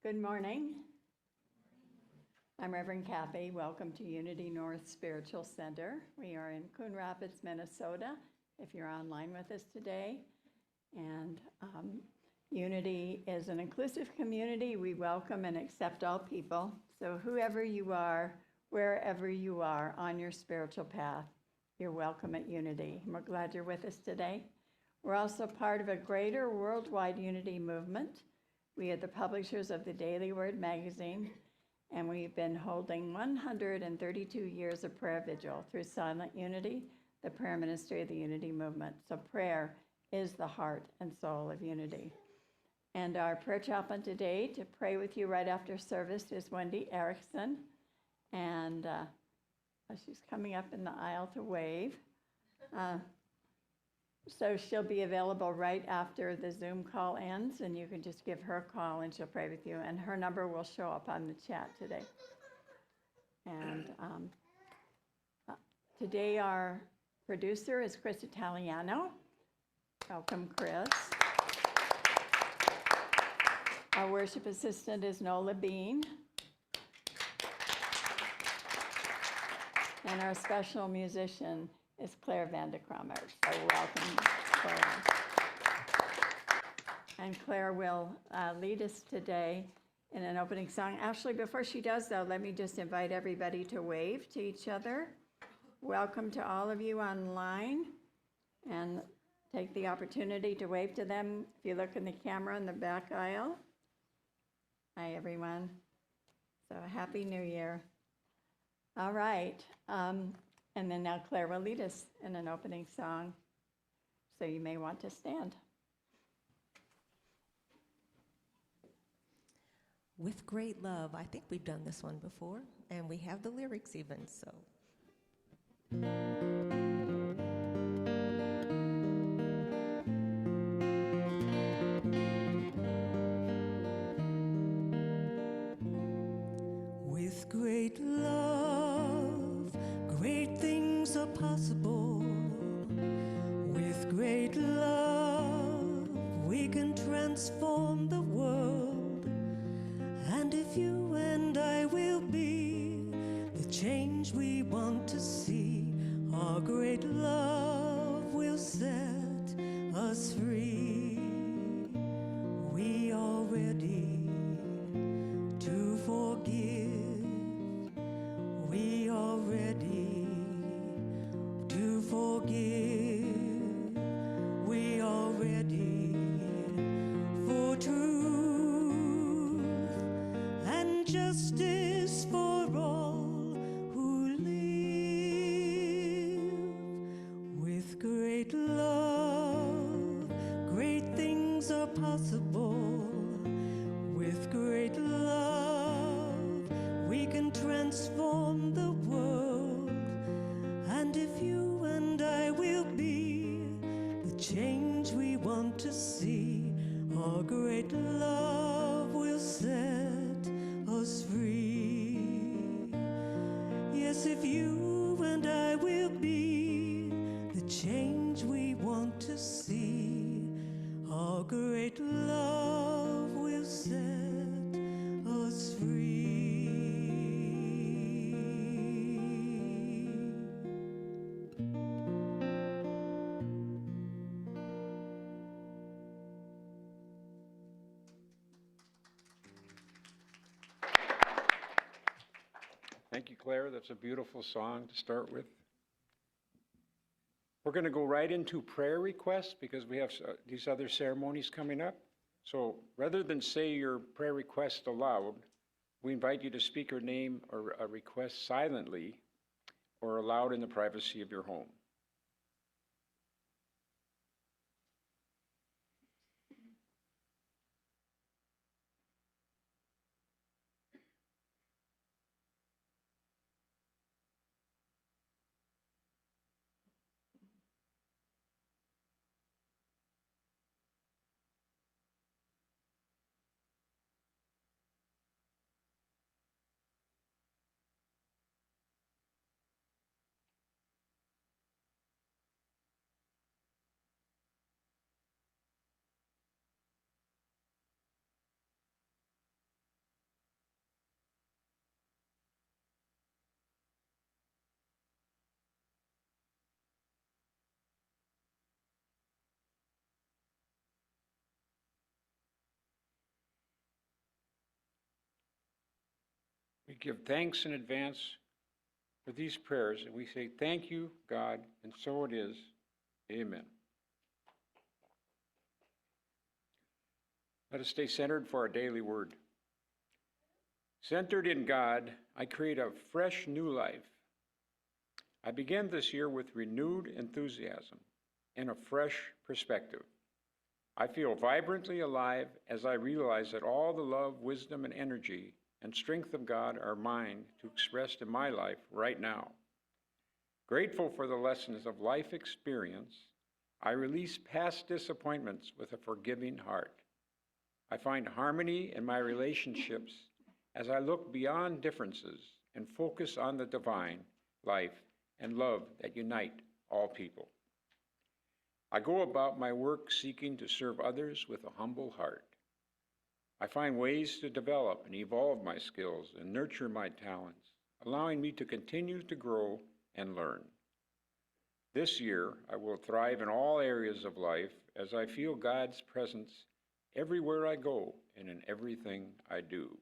Good morning. I'm Reverend Kathy. Welcome to Unity North Spiritual Center. We are in Coon Rapids, Minnesota, if you're online with us today. And Unity is an inclusive community. We welcome and accept all people. So whoever you are, wherever you are on your spiritual path, you're welcome at Unity. We're glad you're with us today. We're also part of a greater worldwide unity movement. We are the publishers of the Daily Word magazine, and we've been holding 132 years of prayer vigil through Silent Unity, the prayer ministry of the Unity movement. So prayer is the heart and soul of Unity. And our prayer chaplain today to pray with you right after service is Wendy Erickson. And she's coming up in the aisle to wave. So she'll be available right after the Zoom call ends, and you can just give her a call and she'll pray with you. And her number will show up on the chat today. And today our producer is Chris Italiano. Welcome, Chris. Our worship assistant is Nola Bean. And our special musician is Claire Vandekramer. So welcome, Claire. And Claire will lead us today in an opening song. Actually, before she does, though, let me just invite everybody to wave to each other. Welcome to all of you online. And take the opportunity to wave to them. If you look in the camera in the back aisle. Hi, everyone. So Happy New Year. All right. And then now Claire will lead us in an opening song. So you may want to stand. With great love. I think we've done this one before, and we have the lyrics even, so. With great love, great things are possible. With great love, we can transform the world. And if you and I will be the change we want to see, our great love will set us free. We are ready to forgive. We are ready to forgive. We are ready for truth and justice for all who live. With great love, great things are possible. With great love, we can transform the world. And if you and I will be the change we want to see, our great love will set us free. Yes, if you and I will be the change we want to see, our great love will set us free. Thank you, Claire. That's a beautiful song to start with. We're going to go right into prayer requests because we have these other ceremonies coming up. So rather than say your prayer request aloud, we invite you to speak your name or a request silently or aloud in the privacy of your home. We give thanks in advance for these prayers, and we say, thank you, God, and so it is. Amen. Let us stay centered for our daily word. Centered in God, I create a fresh new life. I begin this year with renewed enthusiasm and a fresh perspective. I feel vibrantly alive as I realize that all the love, wisdom, and energy and strength of God are mine to express in my life right now. Grateful for the lessons of life experience, I release past disappointments with a forgiving heart. I find harmony in my relationships as I look beyond differences and focus on the divine life and love that unite all people. I go about my work seeking to serve others with a humble heart. I find ways to develop and evolve my skills and nurture my talents, allowing me to continue to grow and learn. This year, I will thrive in all areas of life as I feel God's presence everywhere I go and in everything I do.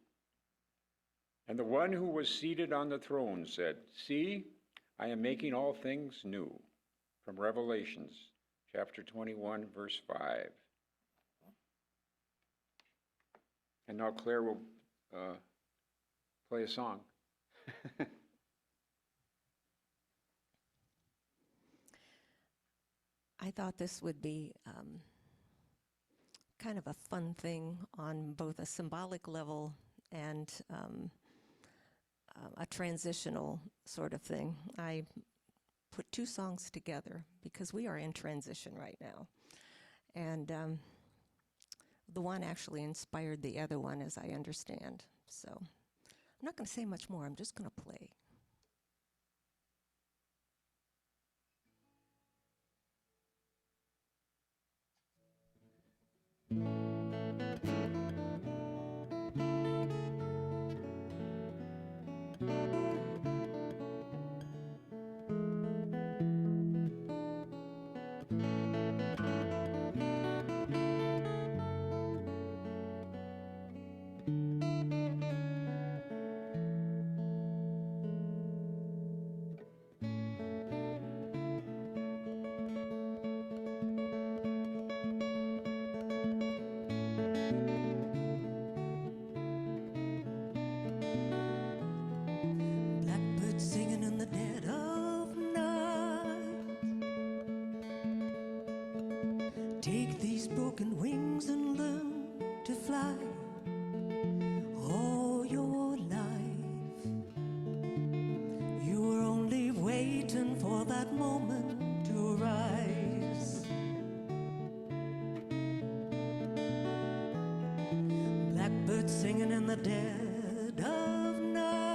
And the one who was seated on the throne said, "See, I am making all things new." From Revelations chapter 21, verse 5. And now Claire will play a song. I thought this would be kind of a fun thing on both a symbolic level and a transitional sort of thing. I put two songs together because we are in transition right now. And the one actually inspired the other one, as I understand. So I'm not going to say much more. I'm just going to play. Singing in the dead of night. Take these broken wings and learn to fly. All your life you were only waiting for that moment to rise. Blackbird singing in the dead of night.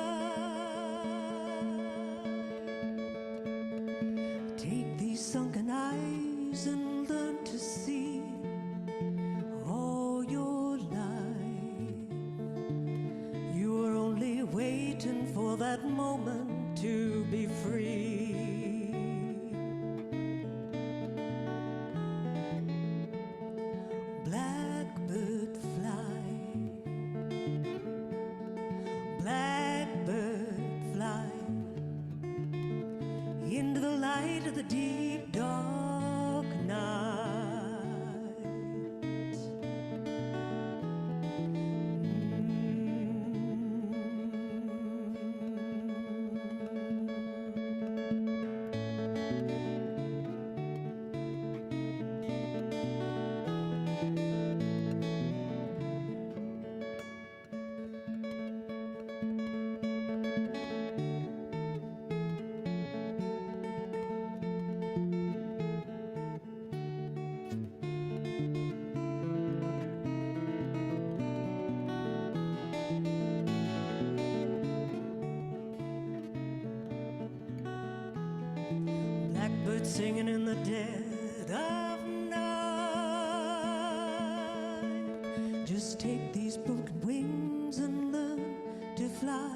Take these sunken eyes and learn to see. All your life you were only waiting for that moment to be free. Blackbird fly, blackbird fly into the light of the deep dark night. Blackbird singing in the dead of night. Just take these broken wings and learn to fly.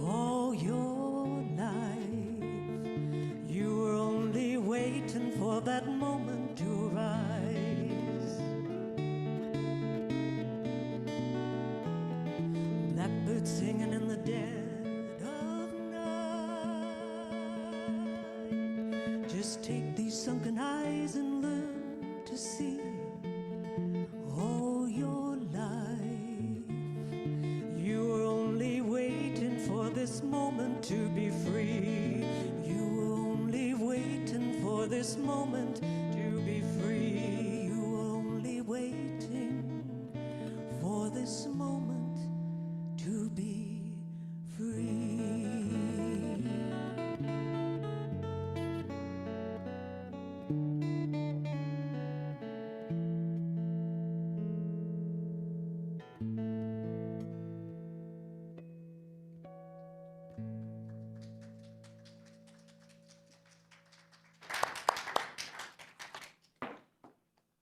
All your life you were only waiting for that moment to rise. Blackbird singing in the Just take these sunken eyes and learn to see all your life. You were only waiting for this moment to be free. You were only waiting for this moment to be free. You were only waiting for this moment to be free.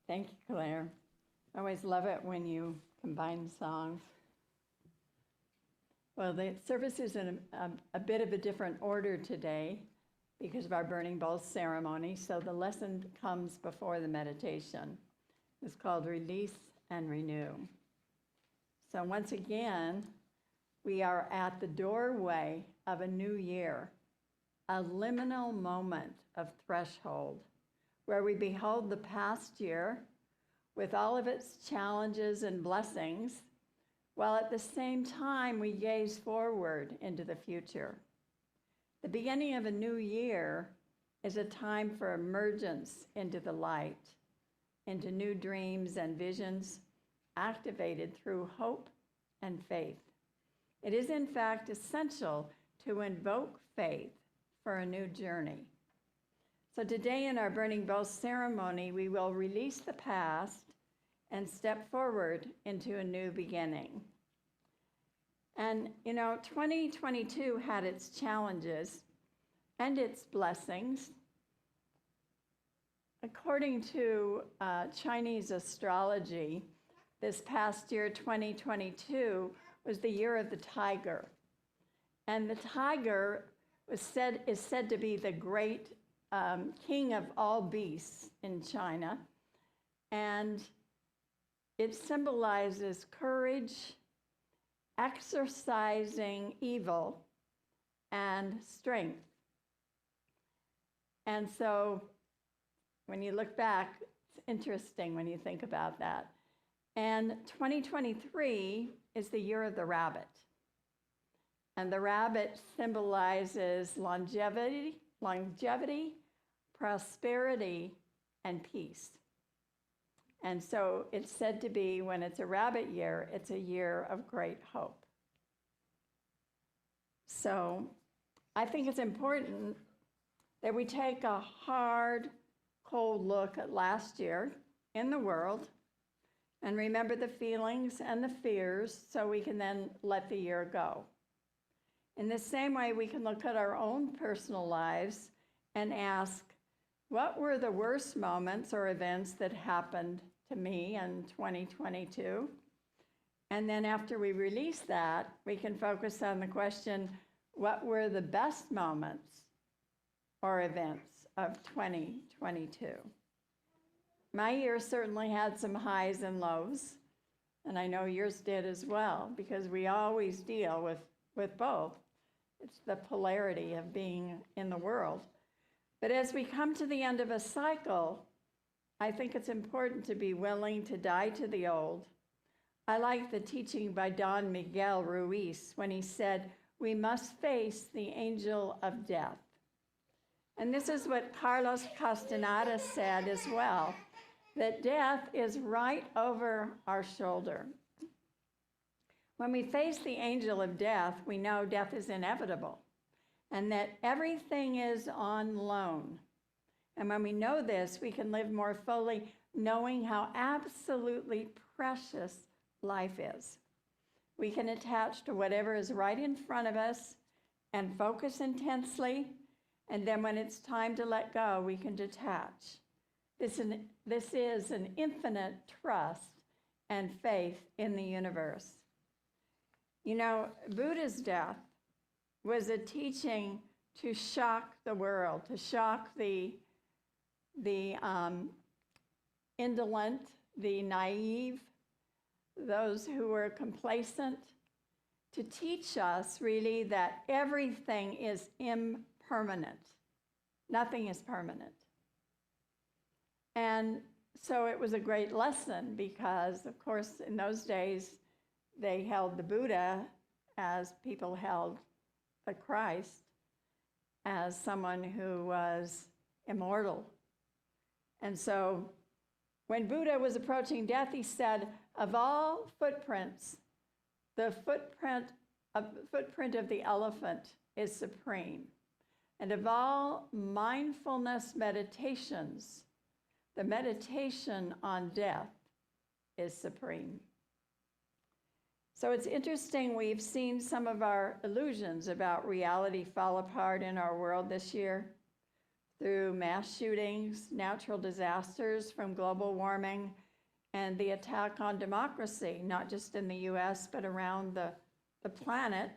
Thank you, Claire. I always love it when you combine songs. Well, the service is in a bit of a different order today because of our burning bowls ceremony. So the lesson comes before the meditation. It's called Release and Renew. So once again, we are at the doorway of a new year, a liminal moment of threshold, where we behold the past year with all of its challenges and blessings, while at the same time we gaze forward into the future. The beginning of a new year is a time for emergence into the light, into new dreams and visions activated through hope and faith. It is in fact essential to invoke faith for a new journey. So today in our burning bowl ceremony, we will release the past and step forward into a new beginning. And 2022 had its challenges and its blessings. According to Chinese astrology, this past year, 2022, was the year of the tiger. And the tiger is said to be the great king of all beasts in China. And it symbolizes courage, exercising evil, and strength. And so when you look back, it's interesting when you think about that. And 2023 is the year of the rabbit. And the rabbit symbolizes longevity, prosperity, and peace. And so it's said to be, when it's a rabbit year, it's a year of great hope. So I think it's important that we take a hard, cold look at last year in the world and remember the feelings and the fears so we can then let the year go. In the same way, we can look at our own personal lives and ask, what were the worst moments or events that happened to me in 2022? And then after we release that, we can focus on the question, what were the best moments or events of 2022? My year certainly had some highs and lows, and I know yours did as well, because we always deal with both. It's the polarity of being in the world. But as we come to the end of a cycle, I think it's important to be willing to die to the old. I like the teaching by Don Miguel Ruiz when he said, we must face the angel of death. And this is what Carlos Castaneda said as well, that death is right over our shoulder. When we face the angel of death, we know death is inevitable and that everything is on loan. And when we know this, we can live more fully, knowing how absolutely precious life is. We can attach to whatever is right in front of us and focus intensely, and then when it's time to let go, we can detach. This is an infinite trust and faith in the universe. Buddha's death was a teaching to shock the world, to shock the indolent, the naive, those who were complacent, to teach us really that everything is impermanent. Nothing is permanent. And so it was a great lesson because, of course, in those days, they held the Buddha as people held the Christ as someone who was immortal. And so when Buddha was approaching death, he said, of all footprints, the footprint of the elephant is supreme. And of all mindfulness meditations, the meditation on death is supreme. So it's interesting, we've seen some of our illusions about reality fall apart in our world this year through mass shootings, natural disasters from global warming, and the attack on democracy, not just in the US, but around the planet,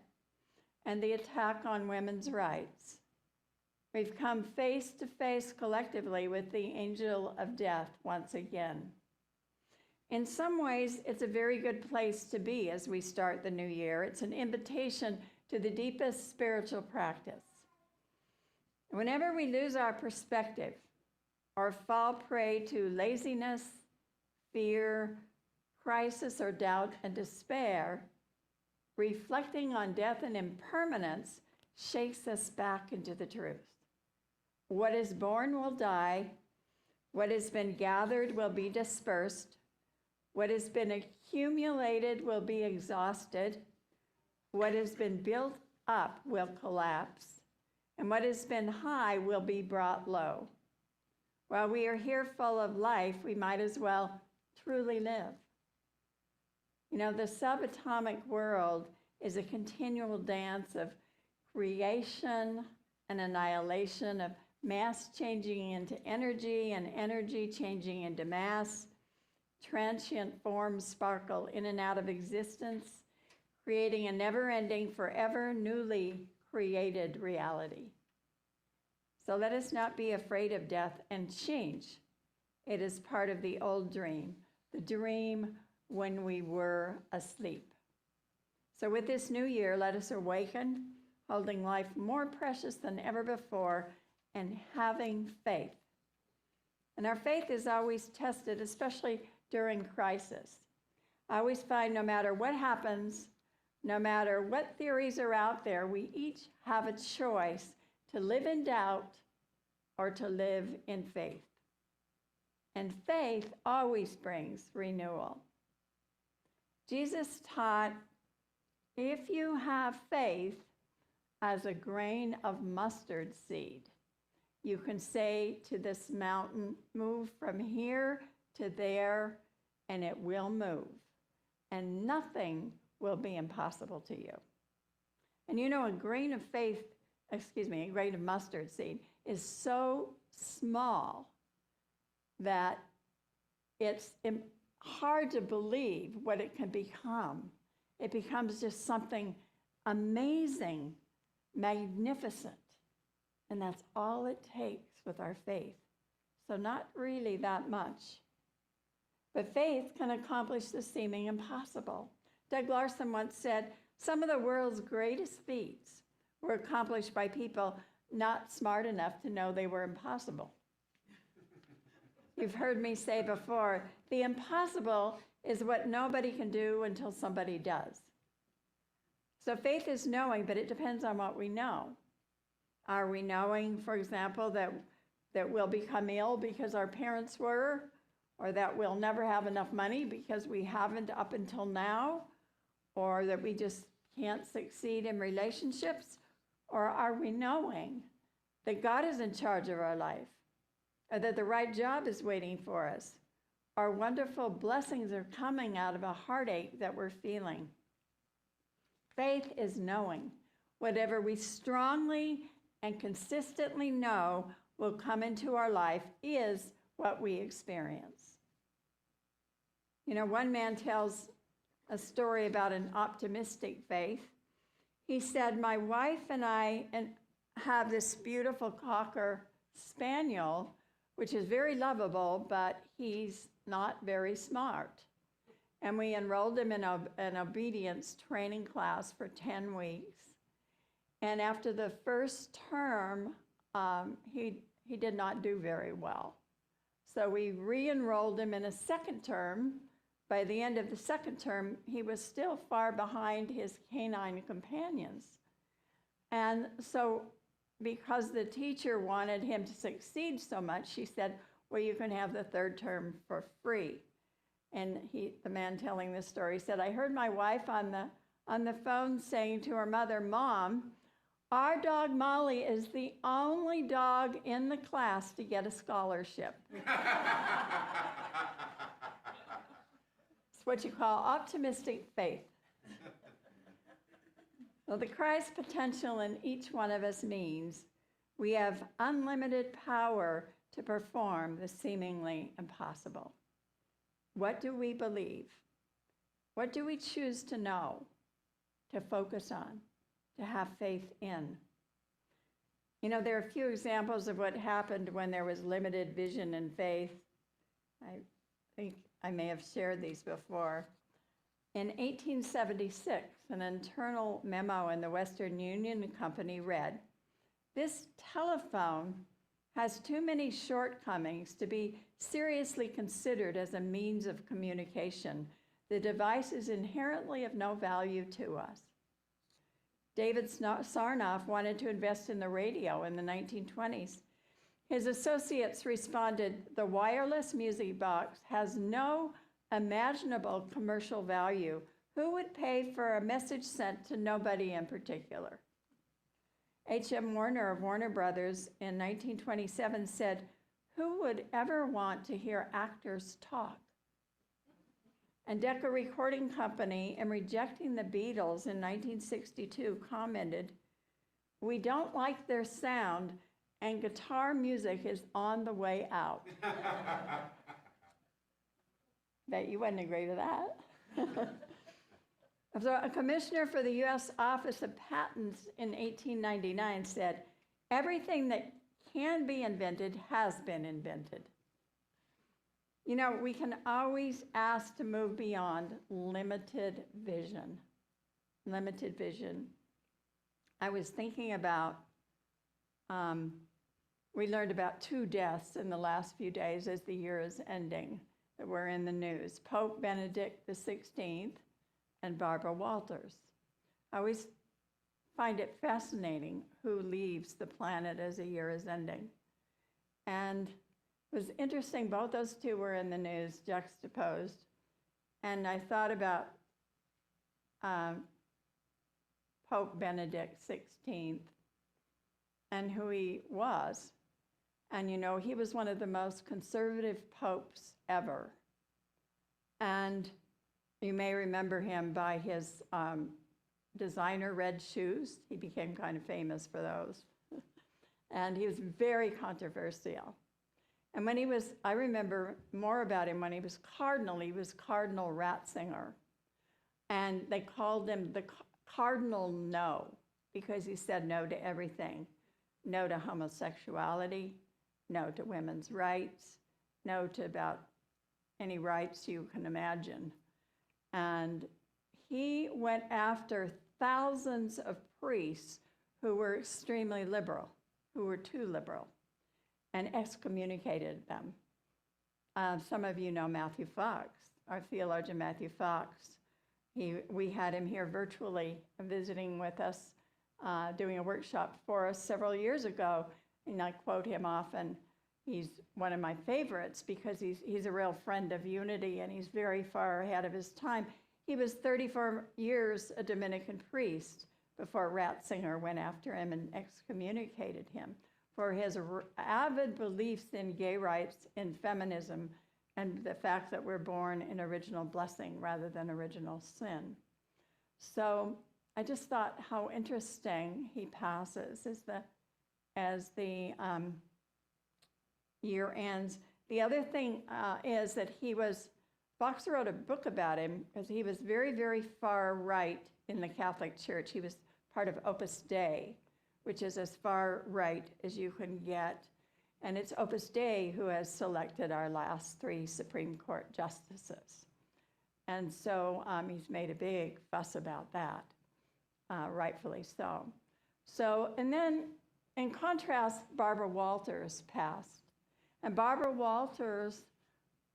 and the attack on women's rights. We've come face to face collectively with the angel of death once again. In some ways, it's a very good place to be as we start the new year. It's an invitation to the deepest spiritual practice. Whenever we lose our perspective or fall prey to laziness, fear, crisis, or doubt and despair, reflecting on death and impermanence shakes us back into the truth. What is born will die. What has been gathered will be dispersed. What has been accumulated will be exhausted. What has been built up will collapse. And what has been high will be brought low. While we are here full of life, we might as well truly live. You know, the subatomic world is a continual dance of creation and annihilation, of mass changing into energy and energy changing into mass. Transient forms sparkle in and out of existence, creating a never-ending, forever newly created reality. So let us not be afraid of death and change. It is part of the old dream, the dream when we were asleep. So with this new year, let us awaken, holding life more precious than ever before, and having faith. And our faith is always tested, especially during crisis. I always find no matter what happens, no matter what theories are out there, we each have a choice to live in doubt or to live in faith. And faith always brings renewal. Jesus taught, if you have faith as a grain of mustard seed, you can say to this mountain, move from here to there, and it will move. And nothing will be impossible to you. And you know, a grain of mustard seed is so small that it's hard to believe what it can become. It becomes just something amazing, magnificent. And that's all it takes with our faith. So not really that much. But faith can accomplish the seeming impossible. Doug Larson once said, some of the world's greatest feats were accomplished by people not smart enough to know they were impossible. You've heard me say before, the impossible is what nobody can do until somebody does. So faith is knowing, but it depends on what we know. Are we knowing, for example, that we'll become ill because our parents were, or that we'll never have enough money because we haven't up until now, or that we just can't succeed in relationships? Or are we knowing that God is in charge of our life, or that the right job is waiting for us, or wonderful blessings are coming out of a heartache that we're feeling? Faith is knowing. Whatever we strongly and consistently know will come into our life is what we experience. You know, one man tells a story about an optimistic faith. He said, my wife and I have this beautiful Cocker Spaniel, which is very lovable, but he's not very smart. And we enrolled him in an obedience training class for 10 weeks. And after the first term he did not do very well. So we re-enrolled him in a second term. By the end of the second term, he was still far behind his canine companions. And so because the teacher wanted him to succeed so much, she said, well, you can have the third term for free. And the man telling this story said, I heard my wife on the phone saying to her mother, Mom, our dog Molly is the only dog in the class to get a scholarship. It's what you call optimistic faith. Well, the Christ potential in each one of us means we have unlimited power to perform the seemingly impossible. What do we believe? What do we choose to know, to focus on, to have faith in? You know, there are a few examples of what happened when there was limited vision and faith. I think I may have shared these before. In 1876, an internal memo in the Western Union Company read, "This telephone has too many shortcomings to be seriously considered as a means of communication. The device is inherently of no value to us." David Sarnoff wanted to invest in the radio in the 1920s. His associates responded, "The wireless music box has no imaginable commercial value. Who would pay for a message sent to nobody in particular?" H.M. Warner of Warner Brothers in 1927 said, "Who would ever want to hear actors talk?" And Decca Recording Company, in rejecting the Beatles in 1962, commented, "We don't like their sound, and guitar music is on the way out." Bet you wouldn't agree with that. So a commissioner for the U.S. Office of Patents in 1899 said, "Everything that can be invented has been invented." You know, we can always ask to move beyond limited vision. Limited vision. I was thinking about, we learned about 2 deaths in the last few days as the year is ending that were in the news. Pope Benedict XVI and Barbara Walters. I always find it fascinating who leaves the planet as the year is ending. And it was interesting, both those two were in the news, juxtaposed. And I thought about Pope Benedict XVI and who he was. And you know, he was one of the most conservative popes ever. And you may remember him by his designer red shoes. He became kind of famous for those. And he was very controversial. And when he was, I remember more about him when he was Cardinal Ratzinger. And they called him the Cardinal No, because he said no to everything. No to homosexuality, no to women's rights, no to about any rights you can imagine. And he went after thousands of priests who were extremely liberal, who were too liberal, and excommunicated them. Some of you know Matthew Fox, our theologian Matthew Fox. We had him here virtually visiting with us, doing a workshop for us several years ago, and I quote him often. He's one of my favorites because he's a real friend of unity, and he's very far ahead of his time. He was 34 years a Dominican priest before Ratzinger went after him and excommunicated him for his avid beliefs in gay rights, in feminism, and the fact that we're born in original blessing rather than original sin. So I just thought how interesting he passes as the year ends. The other thing is that Fox wrote a book about him because he was very, very far right in the Catholic Church. He was part of Opus Dei, which is as far right as you can get. And it's Opus Dei who has selected our last 3 Supreme Court justices. And so he's made a big fuss about that, rightfully so. And then in contrast, Barbara Walters passed. And Barbara Walters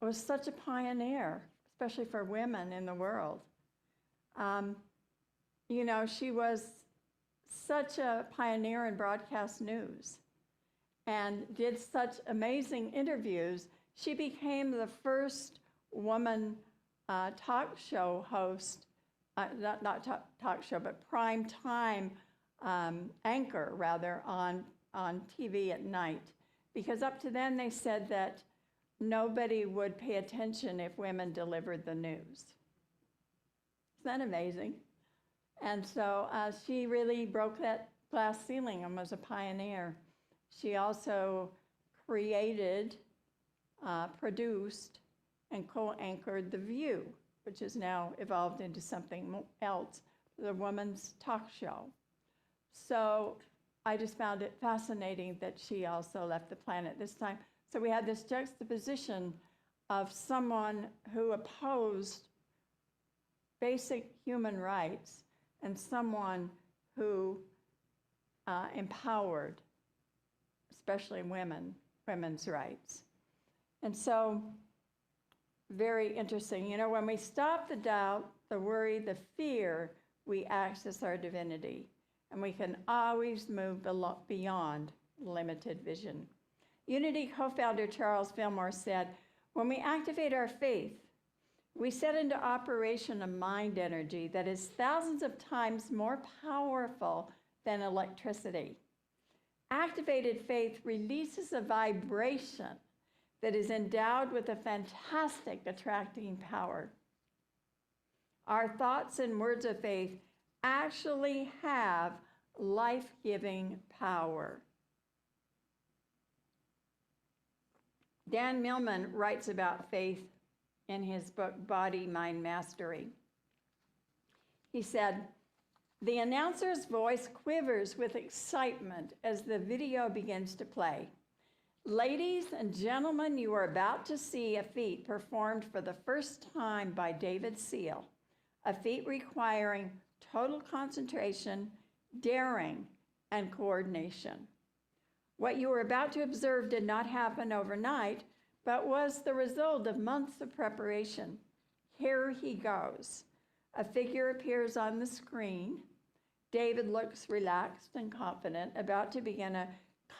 was such a pioneer, especially for women in the world. She was such a pioneer in broadcast news and did such amazing interviews. She became the first woman talk show host, not talk show, but prime time anchor, rather, on TV at night. Because up to then, they said that nobody would pay attention if women delivered the news. Isn't that amazing? And so she really broke that glass ceiling and was a pioneer. She also created, produced, and co-anchored The View, which has now evolved into something else, the Woman's Talk Show. So I just found it fascinating that she also left the planet this time. So we had this juxtaposition of someone who opposed basic human rights and someone who empowered, especially women's rights. And so, very interesting. When we stop the doubt, the worry, the fear, we access our divinity. And we can always move beyond limited vision. Unity co-founder Charles Fillmore said, when we activate our faith, we set into operation a mind energy that is thousands of times more powerful than electricity. Activated faith releases a vibration that is endowed with a fantastic attracting power. Our thoughts and words of faith actually have life-giving power. Dan Millman writes about faith in his book, Body, Mind, Mastery. He said, the announcer's voice quivers with excitement as the video begins to play. Ladies and gentlemen, you are about to see a feat performed for the first time by David Seal, a feat requiring total concentration, daring, and coordination. What you are about to observe did not happen overnight, but was the result of months of preparation. Here he goes. A figure appears on the screen. David looks relaxed and confident, about to begin a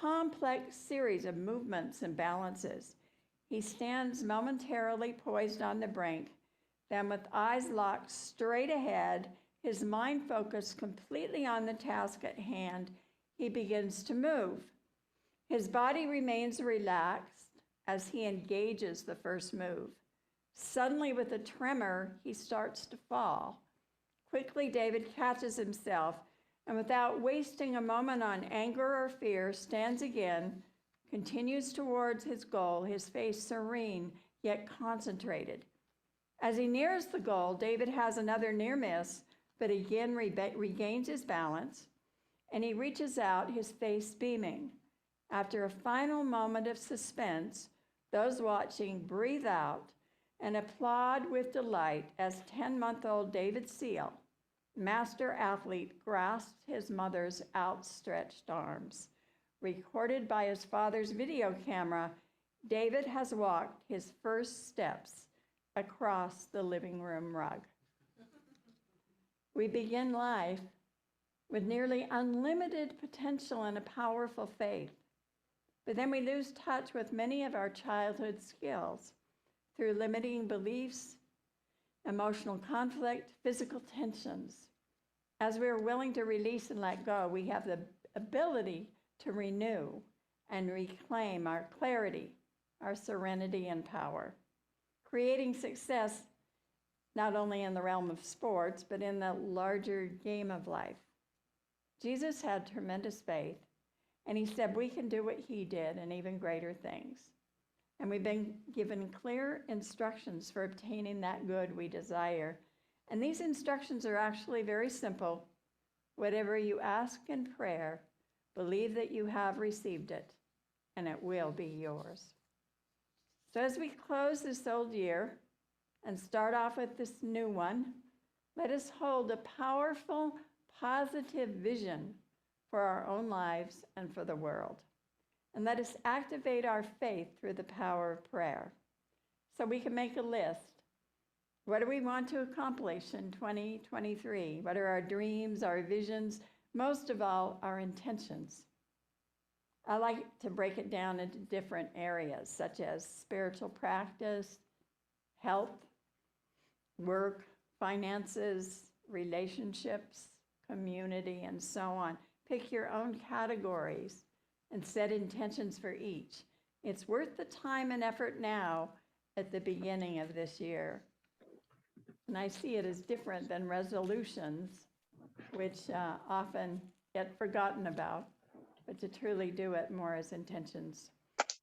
complex series of movements and balances. He stands momentarily poised on the brink, then with eyes locked straight ahead, his mind focused completely on the task at hand, he begins to move. His body remains relaxed as he engages the first move. Suddenly, with a tremor, he starts to fall. Quickly, David catches himself and without wasting a moment on anger or fear, stands again, continues towards his goal, his face serene yet concentrated. As he nears the goal, David has another near miss, but again regains his balance, and he reaches out, his face beaming. After a final moment of suspense, those watching breathe out and applaud with delight as 10-month-old David Seal, master athlete, grasped his mother's outstretched arms. Recorded by his father's video camera, David has walked his first steps across the living room rug. We begin life with nearly unlimited potential and a powerful faith. But then we lose touch with many of our childhood skills through limiting beliefs, emotional conflict, physical tensions. As we are willing to release and let go, we have the ability to renew and reclaim our clarity, our serenity and power, creating success not only in the realm of sports, but in the larger game of life. Jesus had tremendous faith, and he said we can do what he did and even greater things. And we've been given clear instructions for obtaining that good we desire. And these instructions are actually very simple. Whatever you ask in prayer, believe that you have received it, and it will be yours. So as we close this old year and start off with this new one, let us hold a powerful, positive vision for our own lives and for the world. And let us activate our faith through the power of prayer. So we can make a list. What do we want to accomplish in 2023? What are our dreams, our visions? Most of all, our intentions. I like to break it down into different areas, such as spiritual practice, health, work, finances, relationships, community, and so on. Pick your own categories and set intentions for each. It's worth the time and effort now at the beginning of this year. And I see it as different than resolutions, which often get forgotten about, but to truly do it more as intentions.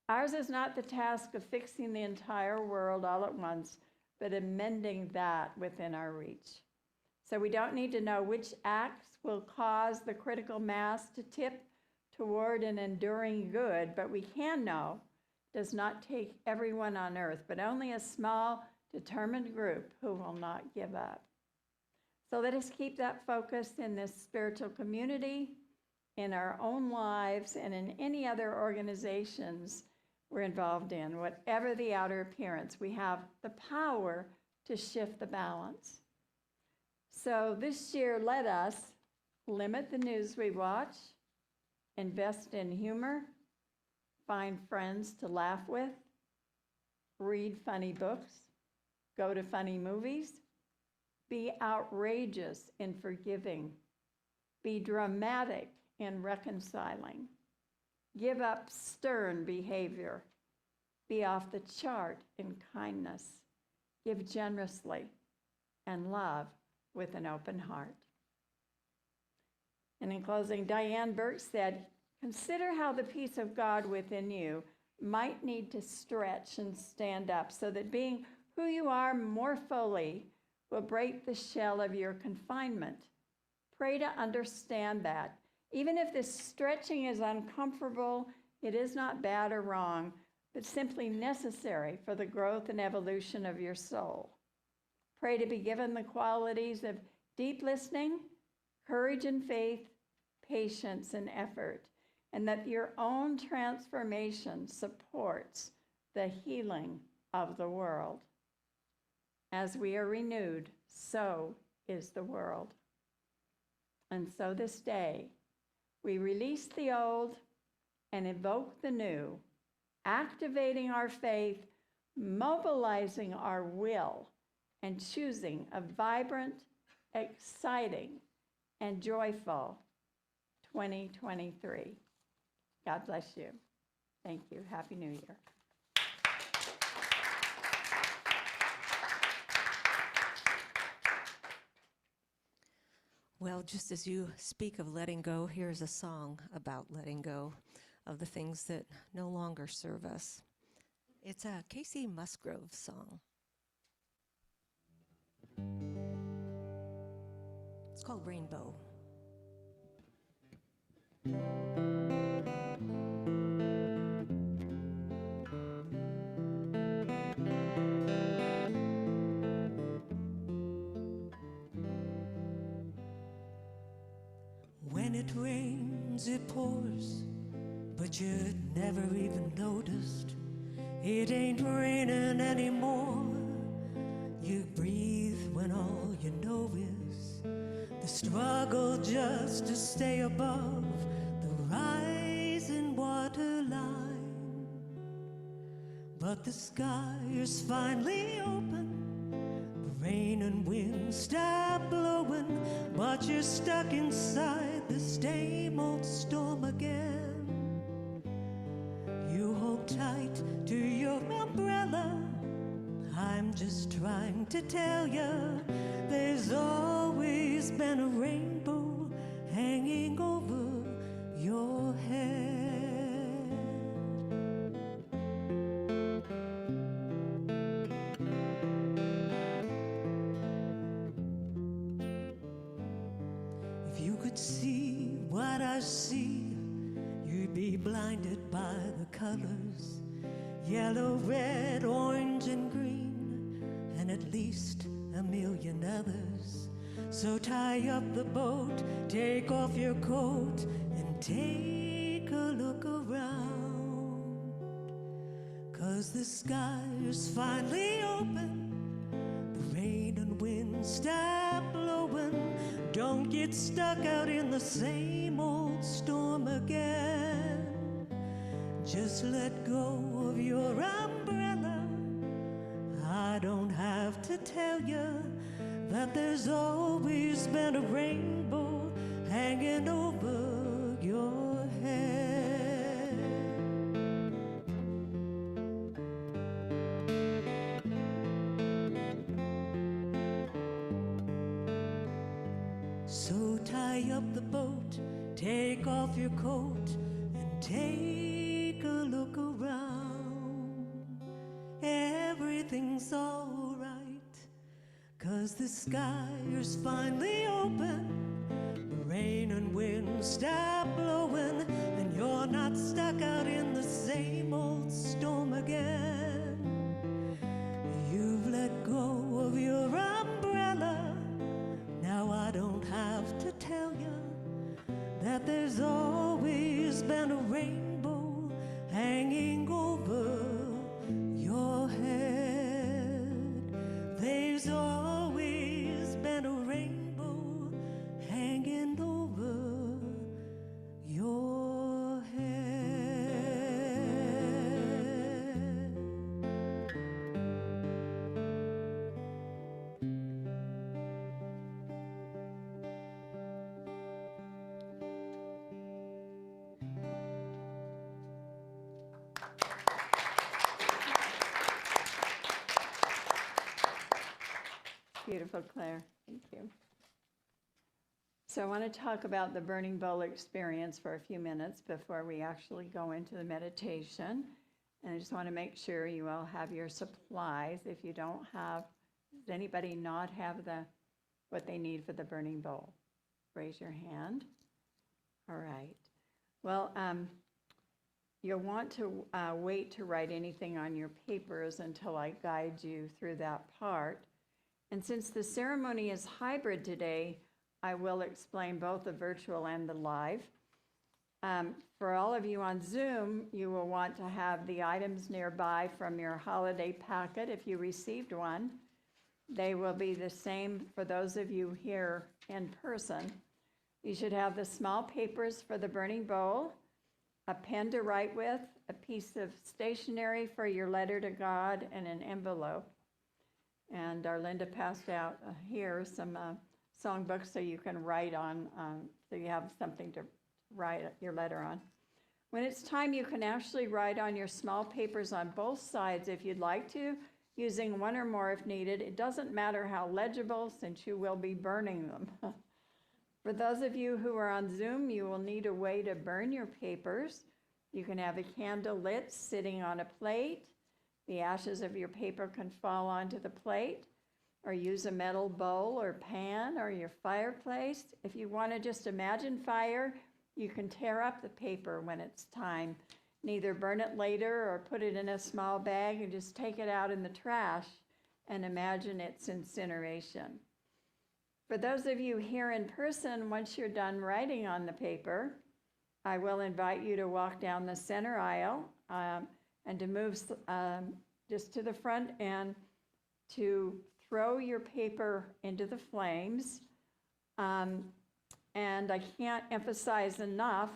Ours is not the task of fixing the entire world all at once, but amending that within our reach. So we don't need to know which acts will cause the critical mass to tip toward an enduring good, but we can know does not take everyone on earth, but only a small, determined group who will not give up. So let us keep that focus in this spiritual community, in our own lives, and in any other organizations we're involved in. Whatever the outer appearance, we have the power to shift the balance. So this year, let us limit the news we watch, invest in humor, find friends to laugh with, read funny books, go to funny movies, be outrageous in forgiving, be dramatic in reconciling, give up stern behavior, be off the chart in kindness, give generously, and love with an open heart. And in closing, Diane Burke said, "Consider how the peace of God within you might need to stretch and stand up so that being who you are more fully will break the shell of your confinement. Pray to understand that. Even if this stretching is uncomfortable, it is not bad or wrong, but simply necessary for the growth and evolution of your soul. Pray to be given the qualities of deep listening, courage and faith, patience and effort, and that your own transformation supports the healing of the world. As we are renewed, so is the world." And so this day, we release the old and invoke the new, activating our faith, mobilizing our will, and choosing a vibrant, exciting, and joyful 2023. God bless you. Thank you. Happy New Year. Well, just as you speak of letting go, here's a song about letting go of the things that no longer serve us. It's a Casey Musgrove song. It's called Rainbow. When it rains, it pours, but you never even noticed. It ain't raining anymore. You breathe when all you know is the struggle just to stay above the rising water line. But the sky is finally open. The rain and wind stop blowing, but you're stuck inside the same old storm again. You hold tight to your umbrella. I'm just trying to tell you, there's always been a rainbow hanging over your head. If you could see what I see, you'd be blinded by the colors, yellow, red, orange, and green, and at least a million others. So tie up the boat, take off your coat, and take a look around, 'cause the sky is finally open. The rain and wind stop blowing. Don't get stuck out in the same old storm again. Just let go of your umbrella. I don't have to tell you that there's always been a rainbow hanging over your head. So tie up the boat, take off your coat, and take a look around. Everything's all right, 'cause the sky is finally open. The rain and wind stop blowing, and you're not stuck out in the same old storm again. You've let go of your umbrella. Now I don't have to tell you that there's always been a rainbow hanging over your head. There's always been a rainbow hanging over your head. Beautiful, Claire. Thank you. So I want to talk about the burning bowl experience for a few minutes before we actually go into the meditation. And I just want to make sure you all have your supplies. If you don't have, does anybody not have what they need for the burning bowl? Raise your hand. All right. Well, you'll want to wait to write anything on your papers until I guide you through that part. And since the ceremony is hybrid today, I will explain both the virtual and the live. For all of you on Zoom, you will want to have the items nearby from your holiday packet if you received one. They will be the same for those of you here in person. You should have the small papers for the burning bowl, a pen to write with, a piece of stationery for your letter to God, and an envelope. And Arlinda passed out here some songbooks so you can write on, so you have something to write your letter on. When it's time, you can actually write on your small papers on both sides if you'd like to, using one or more if needed. It doesn't matter how legible, since you will be burning them. For those of you who are on Zoom, you will need a way to burn your papers. You can have a candle lit sitting on a plate. The ashes of your paper can fall onto the plate, or use a metal bowl or pan or your fireplace. If you want to just imagine fire, you can tear up the paper when it's time. Neither burn it later or put it in a small bag and just take it out in the trash and imagine its incineration. For those of you here in person, once you're done writing on the paper, I will invite you to walk down the center aisle and to move just to the front and to throw your paper into the flames. And I can't emphasize enough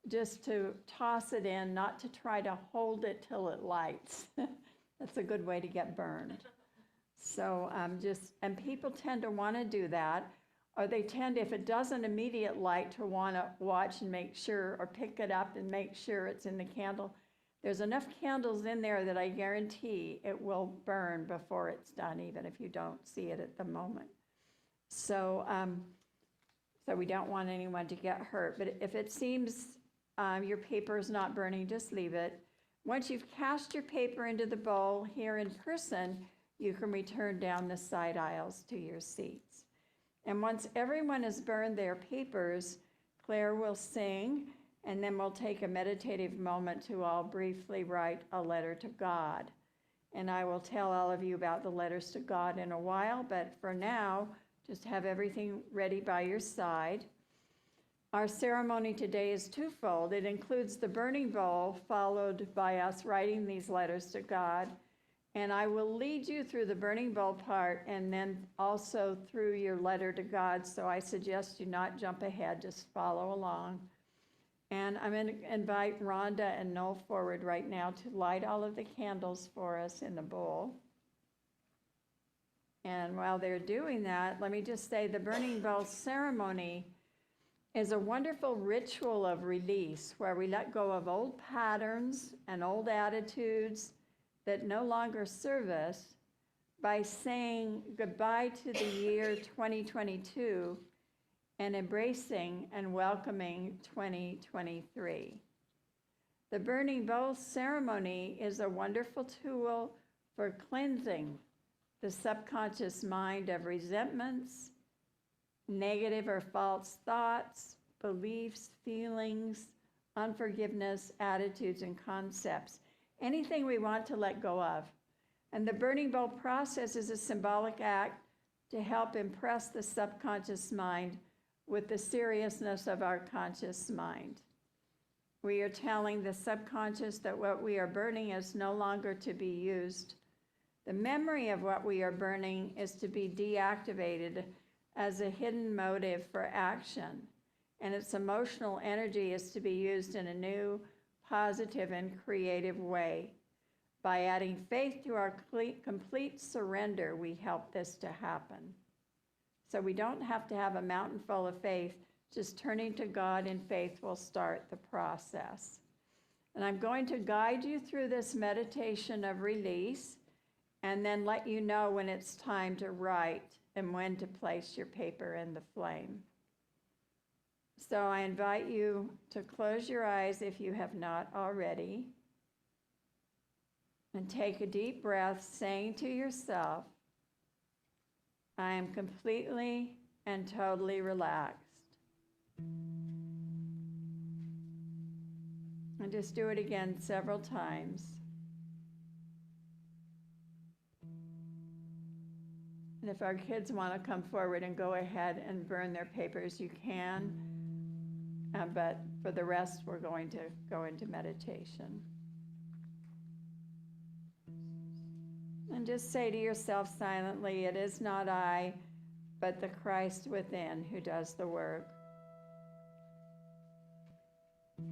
just to toss it in, not to try to hold it till it lights. That's a good way to get burned. So and people tend to want to do that, or they tend, if it doesn't immediate light, to want to watch and make sure, or pick it up and make sure it's in the candle. There's enough candles in there that I guarantee it will burn before it's done, even if you don't see it at the moment. So, so we don't want anyone to get hurt. But if it seems your paper is not burning, just leave it. Once you've cast your paper into the bowl here in person, you can return down the side aisles to your seats. And once everyone has burned their papers, Claire will sing, and then we'll take a meditative moment to all briefly write a letter to God. And I will tell all of you about the letters to God in a while, but for now, just have everything ready by your side. Our ceremony today is twofold. It includes the burning bowl, followed by us writing these letters to God. And I will lead you through the burning bowl part and then also through your letter to God. So I suggest you not jump ahead, just follow along. And I'm going to invite Rhonda and Noel forward right now to light all of the candles for us in the bowl. And while they're doing that, let me just say the burning bowl ceremony is a wonderful ritual of release where we let go of old patterns and old attitudes that no longer serve us by saying goodbye to the year 2022 and embracing and welcoming 2023. The burning bowl ceremony is a wonderful tool for cleansing the subconscious mind of resentments, negative or false thoughts, beliefs, feelings, unforgiveness, attitudes, and concepts. Anything we want to let go of. And the burning bowl process is a symbolic act to help impress the subconscious mind with the seriousness of our conscious mind. We are telling the subconscious that what we are burning is no longer to be used. The memory of what we are burning is to be deactivated as a hidden motive for action, and its emotional energy is to be used in a new, positive, and creative way. By adding faith to our complete surrender, we help this to happen. So we don't have to have a mountain full of faith, just turning to God in faith will start the process. And I'm going to guide you through this meditation of release and then let you know when it's time to write and when to place your paper in the flame. So I invite you to close your eyes if you have not already, and take a deep breath, saying to yourself, I am completely and totally relaxed. And just do it again several times. And if our kids want to come forward and go ahead and burn their papers, you can. But for the rest, we're going to go into meditation. And just say to yourself silently, it is not I, but the Christ within who does the work.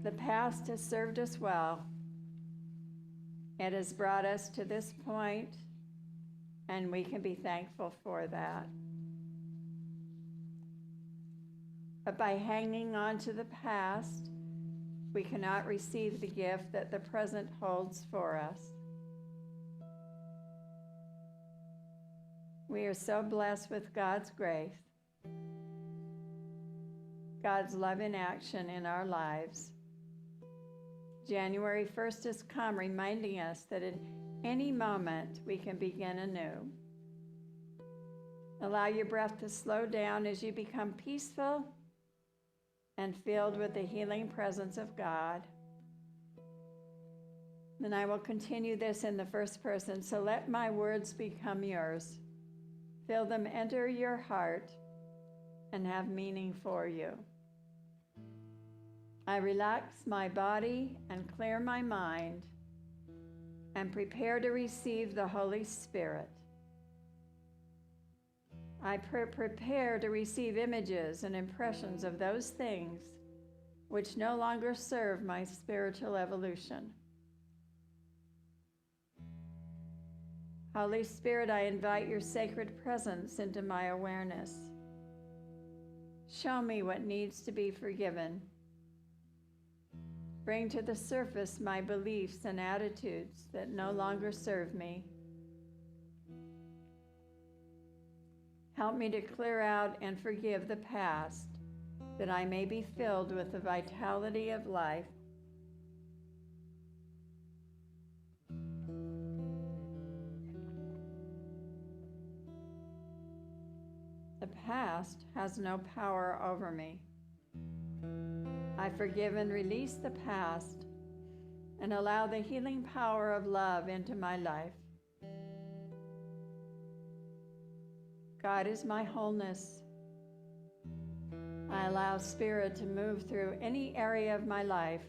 The past has served us well. It has brought us to this point, and we can be thankful for that. But by hanging on to the past, we cannot receive the gift that the present holds for us. We are so blessed with God's grace, God's love in action in our lives. January 1st has come, reminding us that at any moment we can begin anew. Allow your breath to slow down as you become peaceful and filled with the healing presence of God. Then I will continue this in the first person. So let my words become yours. Feel them enter your heart and have meaning for you. I relax my body and clear my mind and prepare to receive the Holy Spirit. I prepare to receive images and impressions of those things which no longer serve my spiritual evolution. Holy Spirit, I invite your sacred presence into my awareness. Show me what needs to be forgiven. Bring to the surface my beliefs and attitudes that no longer serve me. Help me to clear out and forgive the past, that I may be filled with the vitality of life. The past has no power over me. I forgive and release the past and allow the healing power of love into my life. God is my wholeness. I allow Spirit to move through any area of my life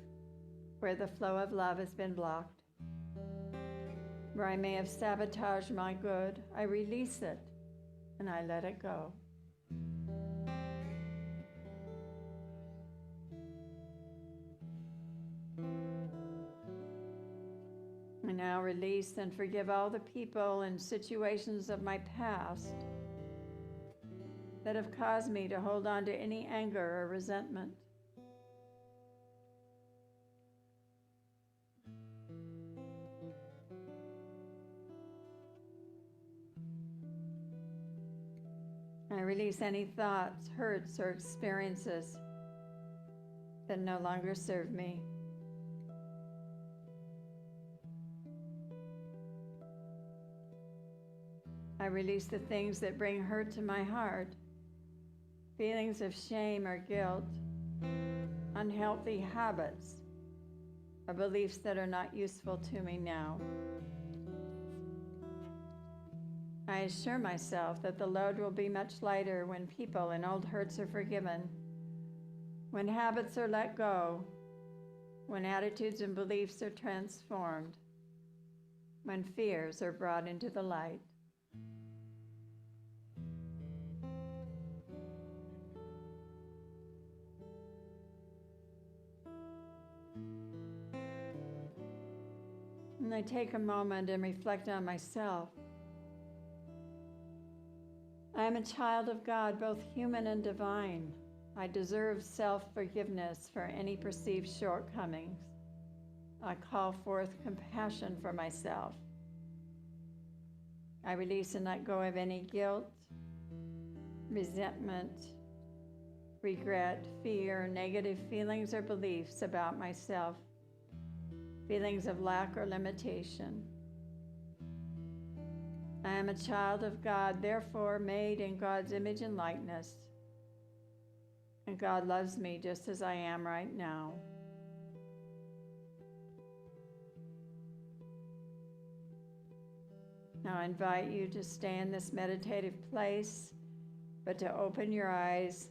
where the flow of love has been blocked. Where I may have sabotaged my good, I release it and I let it go. I now release and forgive all the people and situations of my past that have caused me to hold on to any anger or resentment. I release any thoughts, hurts, or experiences that no longer serve me. I release the things that bring hurt to my heart, feelings of shame or guilt, unhealthy habits, or beliefs that are not useful to me now. I assure myself that the load will be much lighter when people and old hurts are forgiven, when habits are let go, when attitudes and beliefs are transformed, when fears are brought into the light. And I take a moment and reflect on myself. I am a child of God, both human and divine. I deserve self-forgiveness for any perceived shortcomings. I call forth compassion for myself. I release and let go of any guilt, resentment, regret, fear, negative feelings or beliefs about myself, feelings of lack or limitation. I am a child of God, therefore made in God's image and likeness. And God loves me just as I am right now. Now I invite you to stay in this meditative place, but to open your eyes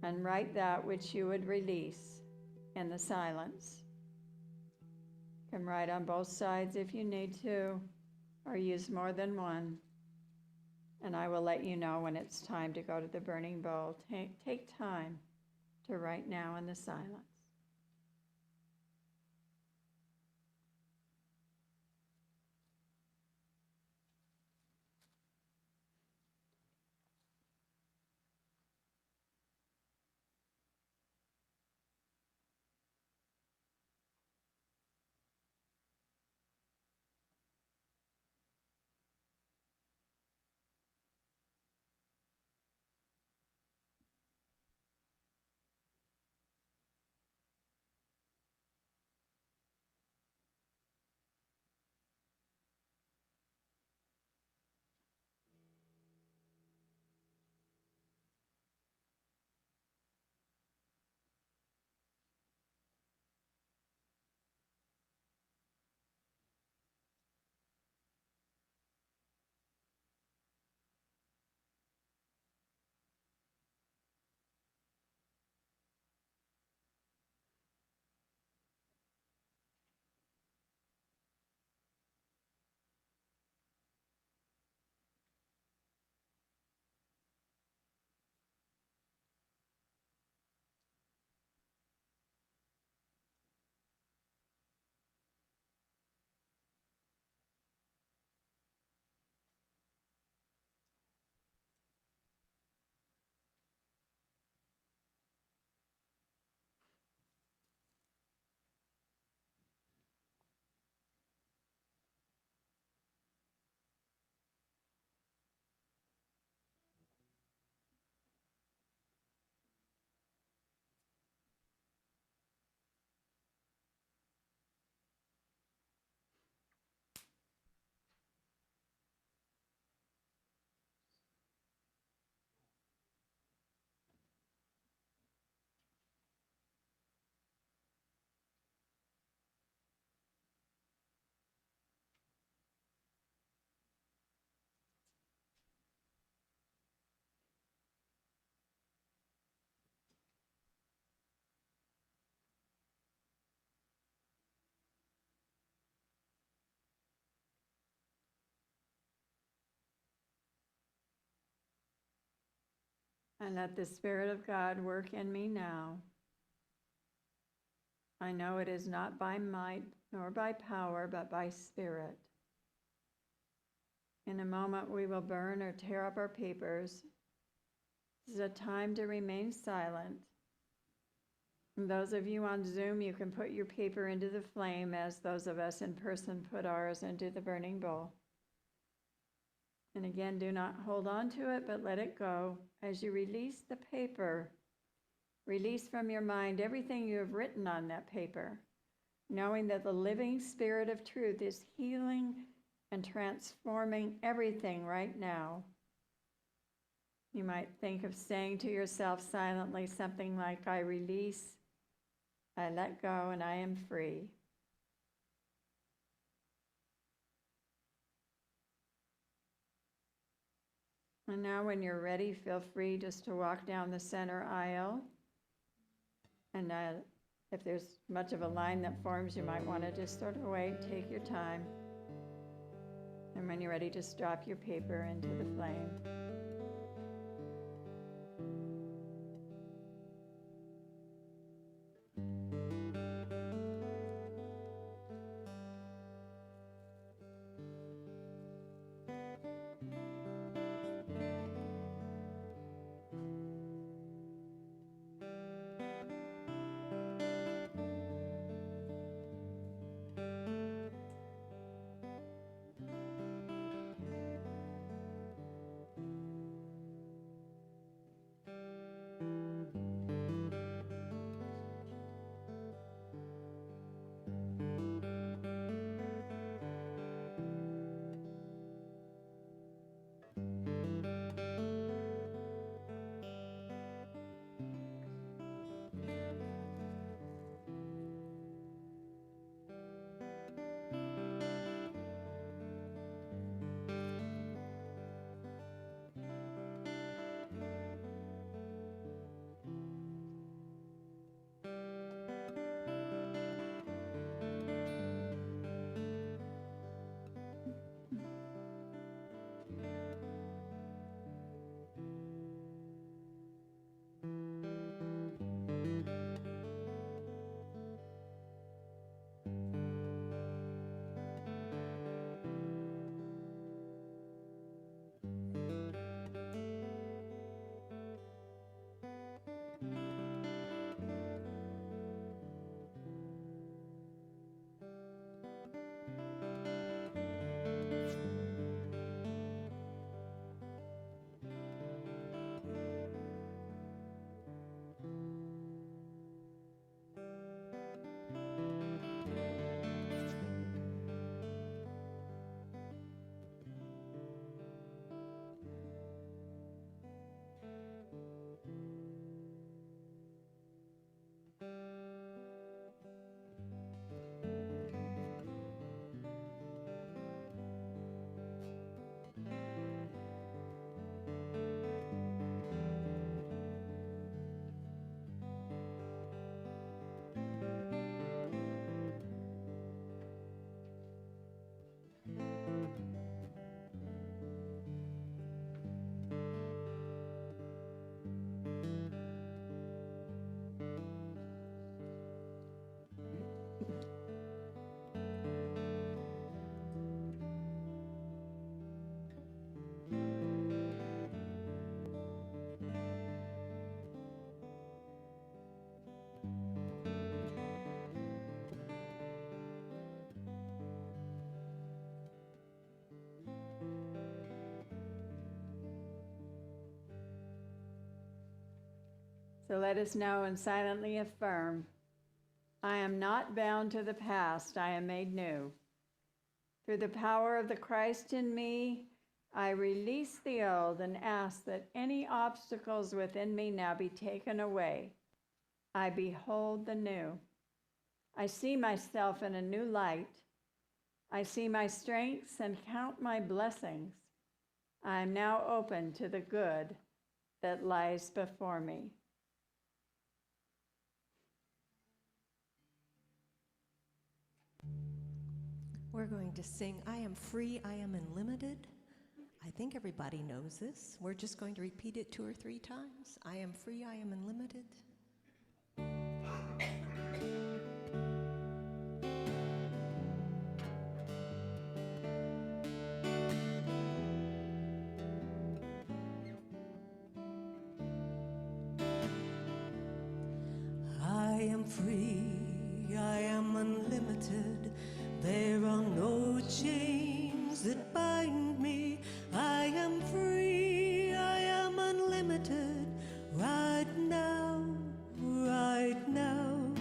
and write that which you would release in the silence. You can write on both sides if you need to, or use more than one. And I will let you know when it's time to go to the burning bowl. Take time to write now in the silence. And let the Spirit of God work in me now. I know it is not by might nor by power, but by Spirit. In a moment, we will burn or tear up our papers. This is a time to remain silent. And those of you on Zoom, you can put your paper into the flame as those of us in person put ours into the burning bowl. And again, do not hold on to it, but let it go. As you release the paper, release from your mind everything you have written on that paper, knowing that the living Spirit of truth is healing and transforming everything right now. You might think of saying to yourself silently something like, I release, I let go, and I am free. And now when you're ready, feel free just to walk down the center aisle. And if there's much of a line that forms, you might want to just sort of wait, take your time. And when you're ready, just drop your paper into the flame. So let us know and silently affirm, I am not bound to the past, I am made new. Through the power of the Christ in me, I release the old and ask that any obstacles within me now be taken away. I behold the new. I see myself in a new light. I see my strengths and count my blessings. I am now open to the good that lies before me. We're going to sing, I am free, I am unlimited. I think everybody knows this. We're just going to repeat it 2 or 3 times. I am free, I am unlimited. I am free, I am unlimited. There are no chains that bind me. I am free, I am unlimited. Right now, right now.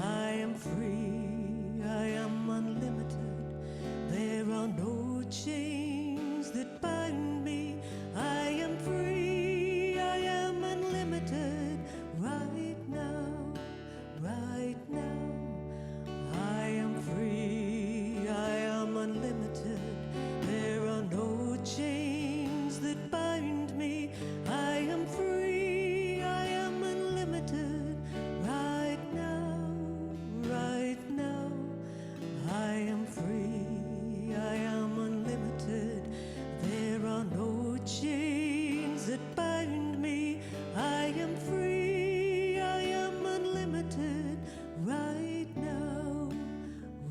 I am free, I am unlimited. There are no chains that bind me. I am free, I am unlimited. Right now, right now. I am free, I am unlimited. There are no chains that bind me. I am free, I am unlimited. Right now, right now. I am free, I am unlimited. There are no chains that bind me. I am free, I am unlimited. Right now,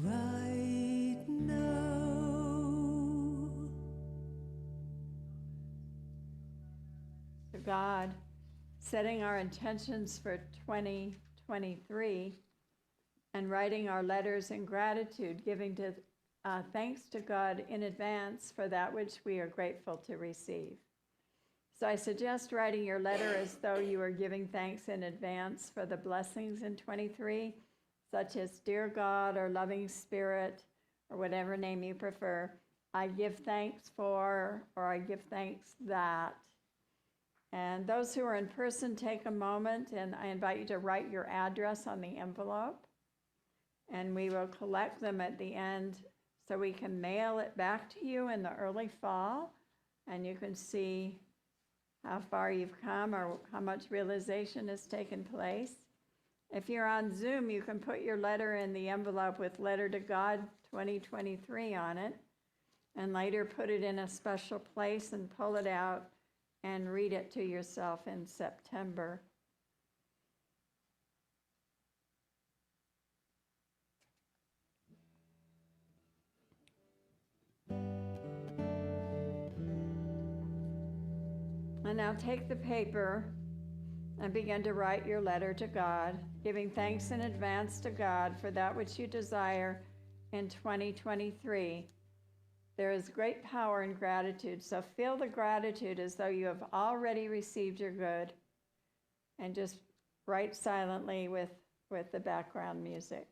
right now. To God, setting our intentions for 2023 and writing our letters in gratitude, giving thanks to God in advance for that which we are grateful to receive. So I suggest writing your letter as though you are giving thanks in advance for the blessings in 23, such as Dear God or Loving Spirit or whatever name you prefer. I give thanks for, or I give thanks that. And those who are in person, take a moment, and I invite you to write your address on the envelope, and we will collect them at the end so we can mail it back to you in the early fall, and you can see how far you've come or how much realization has taken place. If you're on Zoom, you can put your letter in the envelope with Letter to God 2023 on it, and later put it in a special place and pull it out and read it to yourself in September. And now take the paper and begin to write your letter to God, giving thanks in advance to God for that which you desire in 2023. There is great power in gratitude, so feel the gratitude as though you have already received your good, and just write silently with the background music.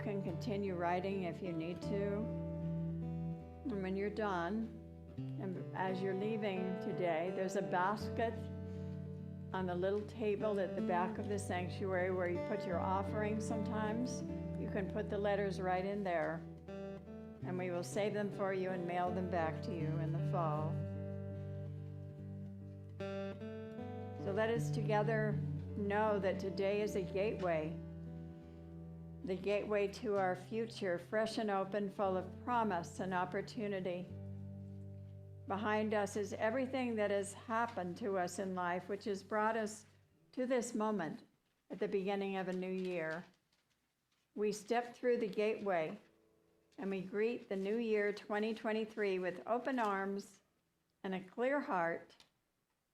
can continue writing if you need to. And when you're done, and as you're leaving today, there's a basket on the little table at the back of the sanctuary where you put your offering sometimes. You can put the letters right in there, and we will save them for you and mail them back to you in the fall. So let us together know that today is a gateway, the gateway to our future, fresh and open, full of promise and opportunity. Behind us is everything that has happened to us in life, which has brought us to this moment at the beginning of a new year. We step through the gateway and we greet the new year 2023 with open arms and a clear heart.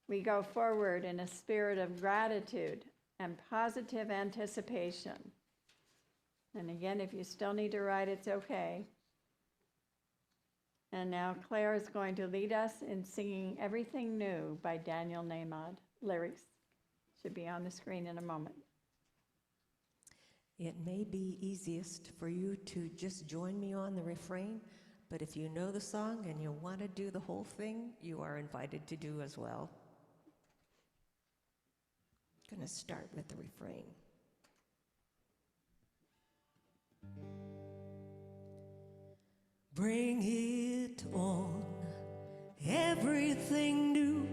We go forward in a spirit of gratitude and positive anticipation. And again, if you still need to write, it's okay. And now Claire is going to lead us in singing Everything New by Daniel Nahmad. Lyrics should be on the screen in a moment. It may be easiest for you to just join me on the refrain, but if you know the song and you want to do the whole thing, you are invited to do as well. I'm going to start with the refrain. Bring it on, everything new,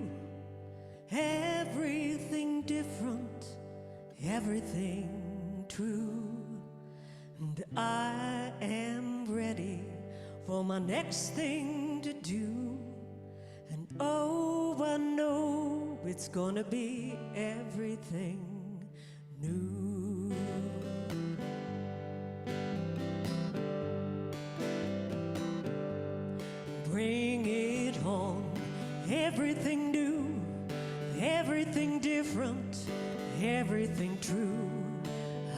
everything different, everything true. And I am ready for my next thing to do. And oh, I know it's gonna be everything new. Bring it on, everything new, everything different, everything true.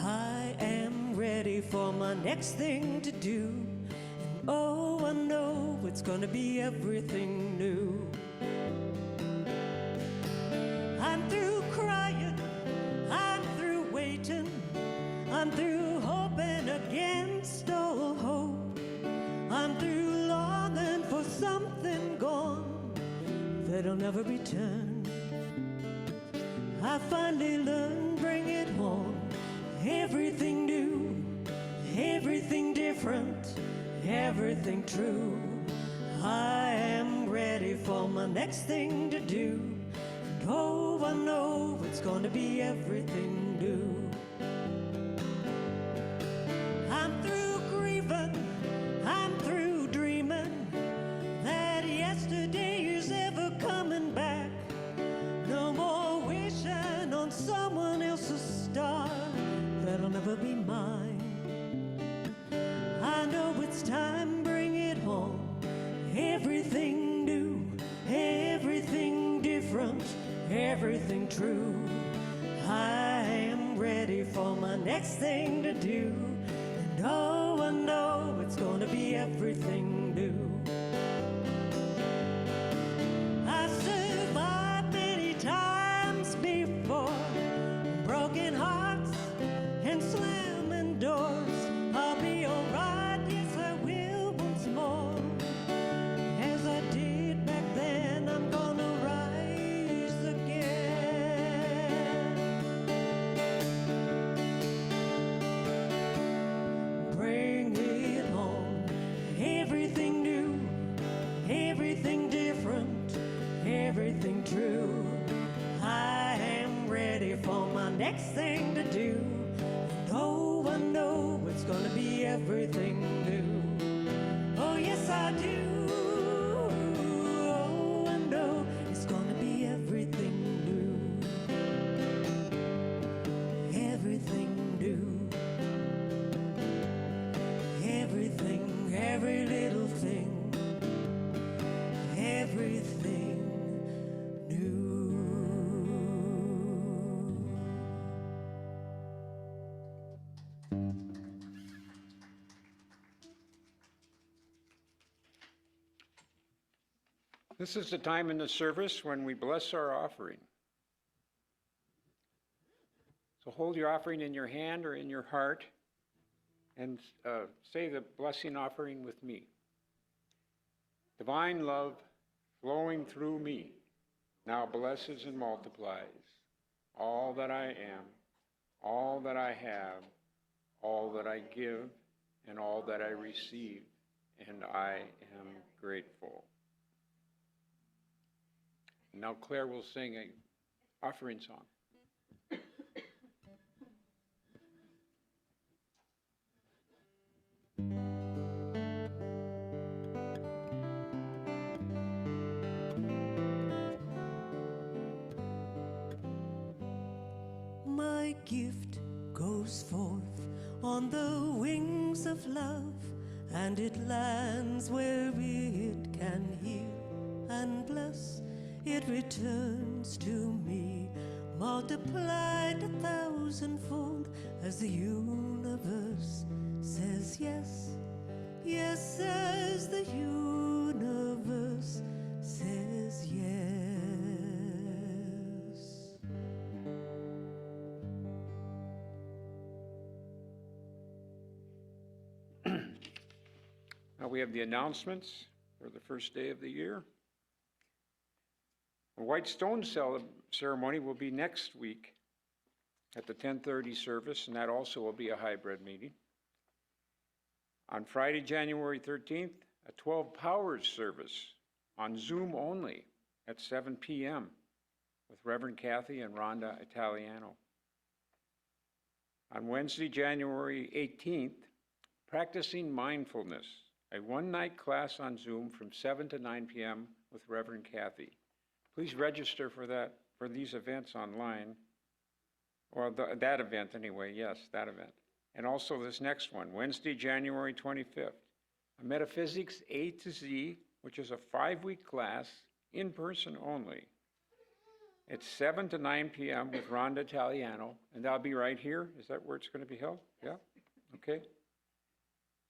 I am ready for my next thing to do. And oh, I know it's gonna be everything new. I'm through crying, I'm through waiting, I'm through hoping against all hope. I'm through longing for something gone that'll never return. I finally learned, bring it on, everything new, everything different, everything true. I am ready for my next thing to do. And oh, I know it's gonna be everything new. I'm through grieving, I'm through dreaming that yesterday is ever coming back. No more wishing on someone else's star that'll never be mine. I know it's time, bring it on, everything new, everything different, everything true. I am ready for my next thing to do. And oh, I know it's gonna be everything new. I survived many times before, broken hearts and slamming doors. I'll be alright, yes I will once more. As I did back then, I'm gonna rise again. Bring it on, everything new, everything different, everything true. I am ready for my next thing to do. And oh, I know it's gonna be everything new. Oh, yes, I do. Oh, I know it's gonna be everything new. Everything new. Everything, every little thing. Everything new. This is the time in the service when we bless our offering. So hold your offering in your hand or in your heart and say the blessing offering with me. Divine love flowing through me now blesses and multiplies all that I am, all that I have, all that I give, and all that I receive, and I am grateful. Now Claire will sing an offering song. My gift goes forth on the wings of love, and it lands where it can heal and bless. It returns to me, multiplied 1,000-fold, as the universe says yes. Yes, as the universe says yes. Now we have the announcements for the first day of the year. The White Stone ceremony will be next week at the 10:30 service, and that also will be a hybrid meeting. On Friday, January 13th, a 12 Powers service on Zoom only at 7 p.m. with Reverend Kathy and Rhonda Italiano. On Wednesday, January 18th, Practicing Mindfulness, a one-night class on Zoom from 7 to 9 p.m. with Reverend Kathy. Please register for these events online, or that event anyway, yes, that event. And also this next one, Wednesday, January 25th, a Metaphysics A to Z, which is a 5-week class, in person only. It's 7 to 9 p.m. with Rhonda Italiano, and that'll be right here. Is that where it's going to be held? Yeah? Okay.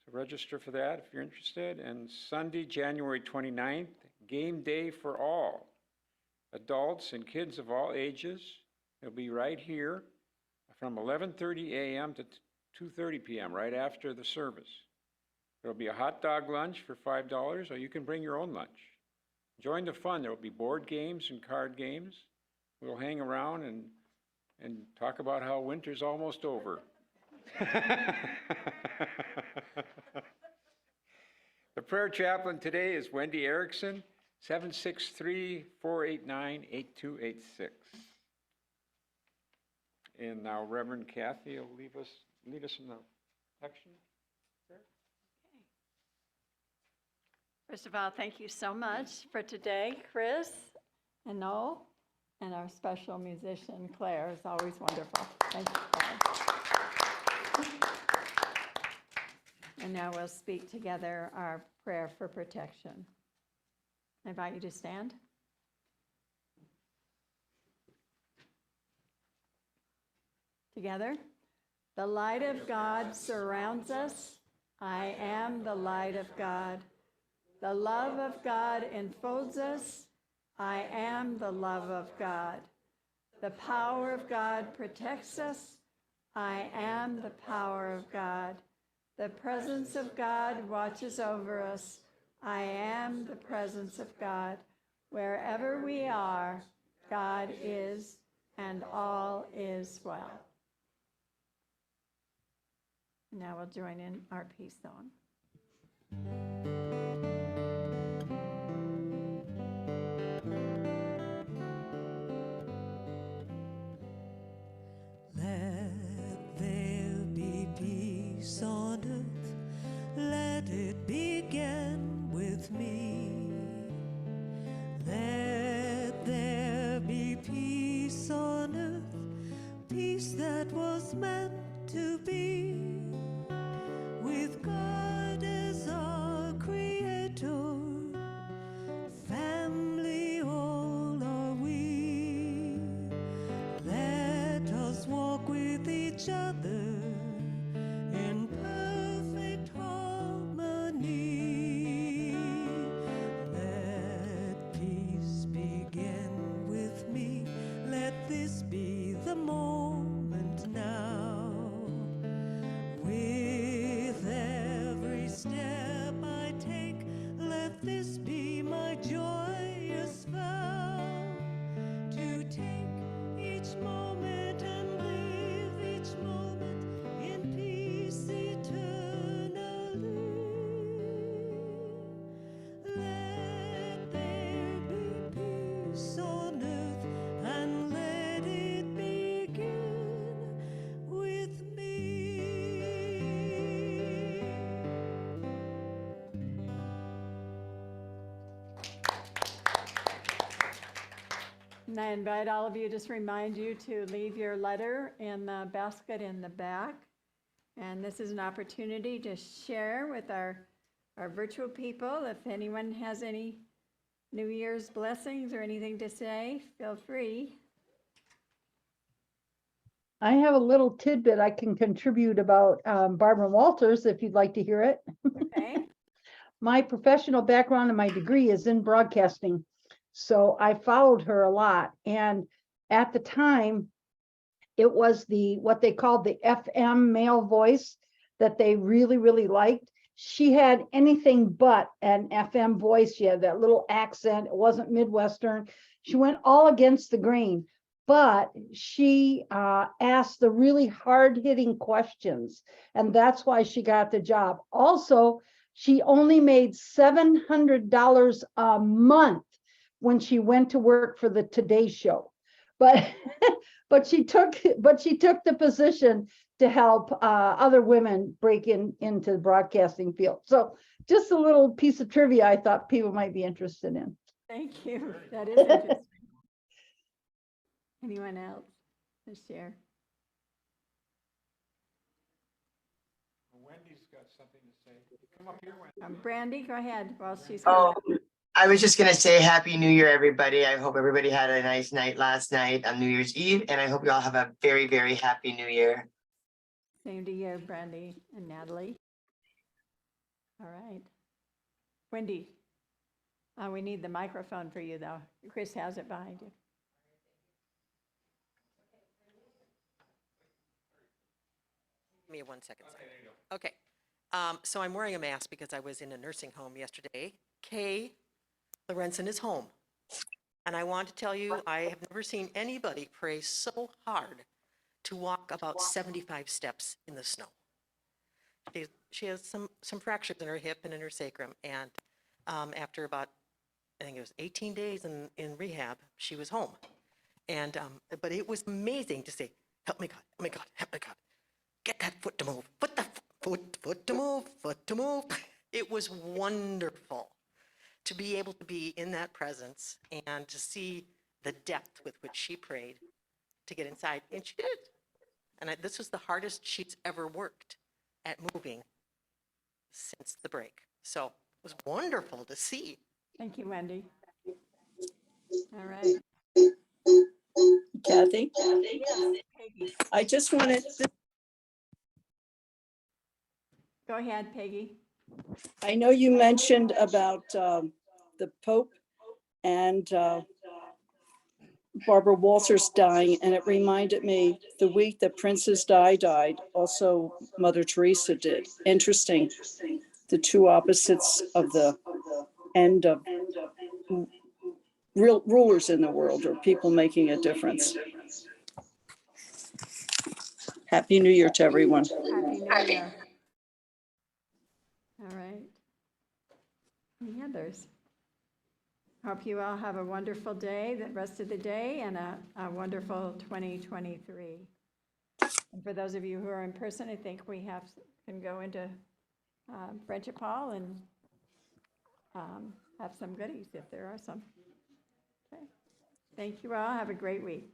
So register for that if you're interested. And Sunday, January 29th, Game Day for All. Adults and kids of all ages. It'll be right here from 11:30 a.m. to 2:30 p.m., right after the service. There'll be a hot dog lunch for $5, or you can bring your own lunch. Join the fun. There will be board games and card games. We'll hang around and talk about how winter's almost over. The prayer chaplain today is Wendy Erickson, 763-489-8286. And now Reverend Kathy will lead us in the section. First of all, thank you so much for today, Chris and Noel, and our special musician, Claire. It's always wonderful. Thank you, Claire. And now we'll speak together our prayer for protection. I invite you to stand. Together. The light of God surrounds us. I am the light of God. The love of God enfolds us. I am the love of God. The power of God protects us. I am the power of God. The presence of God watches over us. I am the presence of God. Wherever we are, God is, and all is well. Now we'll join in our peace song. Let there be peace on earth. Let it begin with me. Let there be peace on earth, peace that was meant to be with God And I invite all of you, just remind you to leave your letter in the basket in the back. And this is an opportunity to share with our virtual people. If anyone has any New Year's blessings or anything to say, feel free. I have a little tidbit I can contribute about Barbara Walters, if you'd like to hear it. Okay. My professional background and my degree is in broadcasting. So I followed her a lot. And at the time, it was what they called the FM male voice that they really, really liked. She had anything but an FM voice. She had that little accent. It wasn't Midwestern. She went all against the grain, but she asked the really hard-hitting questions. And that's why she got the job. Also, she only made $700 a month when she went to work for the Today Show. But but she took the position to help other women break into the broadcasting field. So just a little piece of trivia I thought people might be interested in. Thank you. That is interesting. Anyone else to share? Wendy's got something to say. Come up here, Wendy. Brandy, go ahead while she's Oh, coming. I was just gonna say Happy New Year, everybody. I hope everybody had a nice night last night on New Year's Eve, and I hope you all have a very, very happy New Year. Same to you, Brandy and Natalie. All right. Wendy, we need the microphone for you, though. Chris has it behind you. Give me 1 second. Okay. So I'm wearing a mask because I was in a nursing home yesterday. Kay Lorenzen is home. And I want to tell you, I have never seen anybody pray so hard to walk about 75 steps in the snow. She has some fractures in her hip and in her sacrum. And after about, I think it was 18 days in rehab, she was home. And but it was amazing to say, help me God, help me God, help me God. Get that foot to move, foot to move, foot to move. It was wonderful to be able to be in that presence and to see the depth with which she prayed to get inside. And she did. And this was the hardest she's ever worked at moving since the break. So it was wonderful to see. Thank you, Wendy. All right. Kathy, Peggy. I just wanted, Go ahead, Peggy. I know you mentioned about the Pope and Barbara Walters dying, and it reminded me the week that Princess Di died, also Mother Teresa did. Interesting, the two opposites of the end of real rulers in the world, or people making a difference. Happy New Year to everyone. Happy New Year. All right. Any others? Hope you all have a wonderful day, the rest of the day, and a wonderful 2023. And for those of you who are in person, I think we can go into Friendship Hall and have some goodies if there are some. Okay. Thank you all. Have a great week.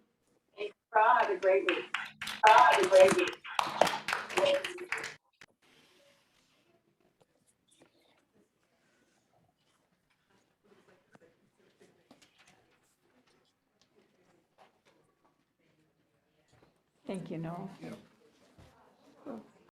Thank you, Noel.